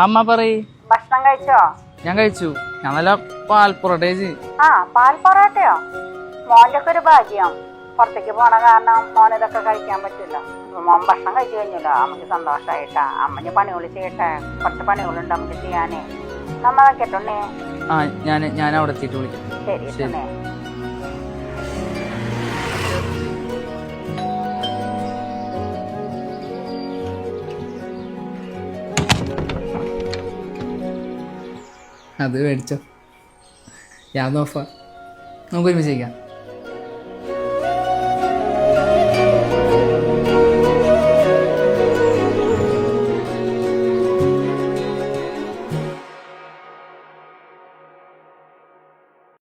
അമ്മ പറയ്. ഭക്ഷണം കഴിച്ചോ? ഞാൻ കഴിച്ചു. ഞാൻ നല്ല പാൽ പൊറോട്ട കഴിച്ചു. പാൽ പൊറോട്ടയോ? മോന്റെ ഒക്കെ ഒരു ഭാഗ്യം. പുറത്തേക്ക് പോണ കാരണം മോൻ ഇതൊക്കെ കഴിക്കാൻ പറ്റില്ല. മോൻ ഭക്ഷണം കഴിച്ചു കഴിഞ്ഞല്ലോ, അമ്മക്ക് സന്തോഷായിട്ടാ. അമ്മന് പണികൾ ചെയ്യട്ടെ, കുറച്ച് പണികളുണ്ട് നമുക്ക് ചെയ്യാനേ. നമ്മ വെക്കട്ടുണ്ണേ. ഞാൻ അവിടെ എത്തിയിട്ട് വിളിക്കാം. ശരി. അത് മേടിച്ചോ. ഞാൻ നോക്കാം, നമുക്ക് ഒരുമിച്ച് കഴിക്കാം.